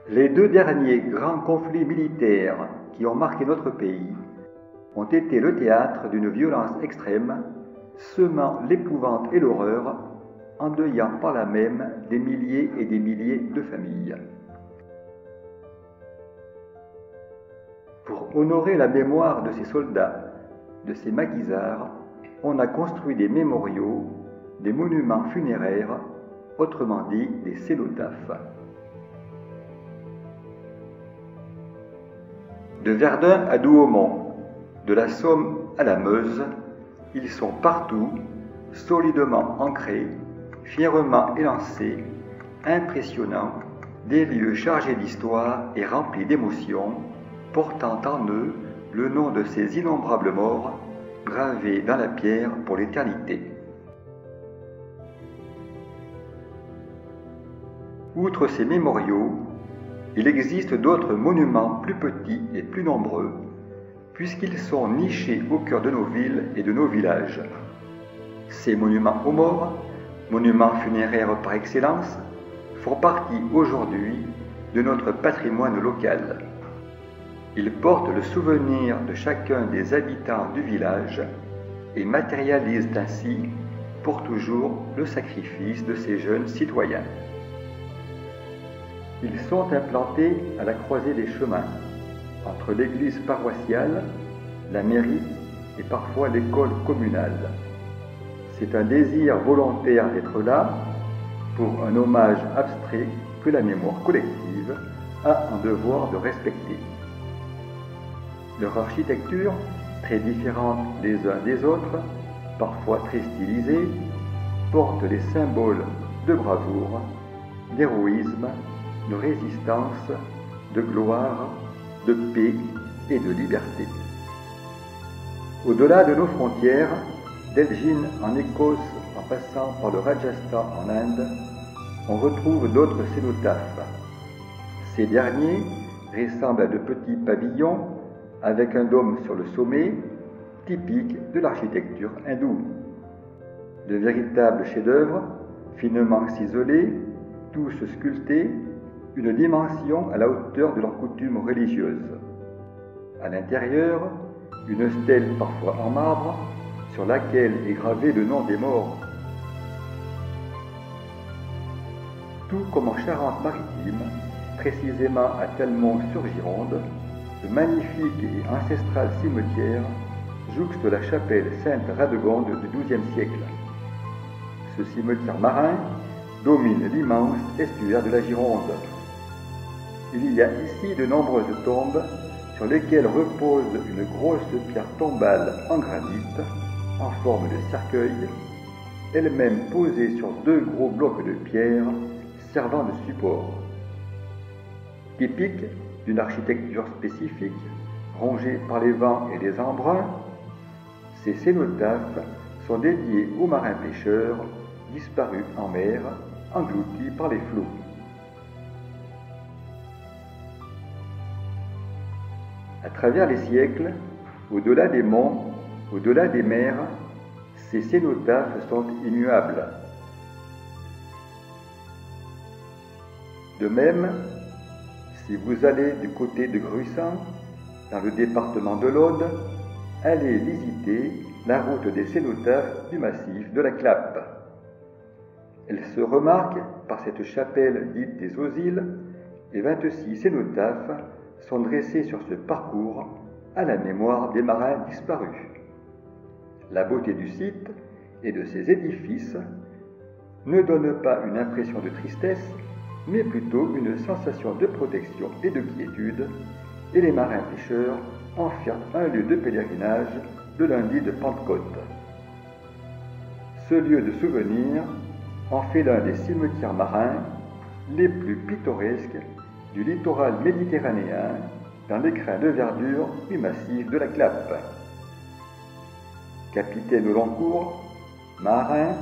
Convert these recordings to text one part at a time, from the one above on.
Les deux derniers grands conflits militaires qui ont marqué notre pays ont été le théâtre d'une violence extrême, semant l'épouvante et l'horreur, endeuillant par là même des milliers et des milliers de familles. Pour honorer la mémoire de ces soldats, de ces maquisards, on a construit des mémoriaux, des monuments funéraires, autrement dit des cénotaphes. De Verdun à Douaumont, de la Somme à la Meuse, ils sont partout, solidement ancrés, fièrement élancés, impressionnants, des lieux chargés d'histoire et remplis d'émotions, portant en eux le nom de ces innombrables morts, gravés dans la pierre pour l'éternité. Outre ces mémoriaux, il existe d'autres monuments plus petits et plus nombreux, puisqu'ils sont nichés au cœur de nos villes et de nos villages. Ces monuments aux morts, monuments funéraires par excellence, font partie aujourd'hui de notre patrimoine local. Ils portent le souvenir de chacun des habitants du village et matérialisent ainsi pour toujours le sacrifice de ces jeunes citoyens. Ils sont implantés à la croisée des chemins, entre l'église paroissiale, la mairie et parfois l'école communale. C'est un désir volontaire d'être là pour un hommage abstrait que la mémoire collective a un devoir de respecter. Leur architecture, très différente les uns des autres, parfois très stylisée, porte les symboles de bravoure, d'héroïsme, de résistance, de gloire, de paix et de liberté. Au-delà de nos frontières, d'Elgin en Écosse en passant par le Rajasthan en Inde, on retrouve d'autres cénotaphes. Ces derniers ressemblent à de petits pavillons avec un dôme sur le sommet, typique de l'architecture hindoue. De véritables chefs-d'œuvre, finement ciselés, tous sculptés, une dimension à la hauteur de leurs coutumes religieuses. À l'intérieur, une stèle parfois en marbre, sur laquelle est gravé le nom des morts. Tout comme en Charente-Maritime, précisément à Talmont-sur-Gironde, le magnifique et ancestral cimetière jouxte la chapelle Sainte-Radegonde du XIIe siècle. Ce cimetière marin domine l'immense estuaire de la Gironde. Il y a ici de nombreuses tombes sur lesquelles repose une grosse pierre tombale en granit, en forme de cercueil, elle-même posée sur deux gros blocs de pierre servant de support. Typique d'une architecture spécifique, rongée par les vents et les embruns, ces cénotaphes sont dédiés aux marins pêcheurs disparus en mer, engloutis par les flots. À travers les siècles, au-delà des monts, au-delà des mers, ces cénotaphes sont immuables. De même, si vous allez du côté de Gruissan, dans le département de l'Aude, allez visiter la route des cénotaphes du massif de la Clappe. Elle se remarque par cette chapelle dite des Osiles, et 26 cénotaphes sont dressés sur ce parcours à la mémoire des marins disparus. La beauté du site et de ses édifices ne donne pas une impression de tristesse, mais plutôt une sensation de protection et de quiétude, et les marins pêcheurs en firent un lieu de pèlerinage le lundi de Pentecôte. Ce lieu de souvenir en fait l'un des cimetières marins les plus pittoresques du littoral méditerranéen dans l'écrin de verdure du massif de la Clappe. Capitaine au long cours, marins,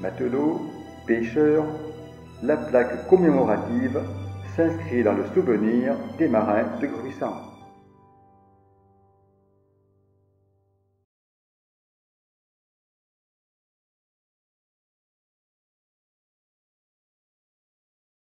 matelots, pêcheurs, la plaque commémorative s'inscrit dans le souvenir des marins de Gruissan.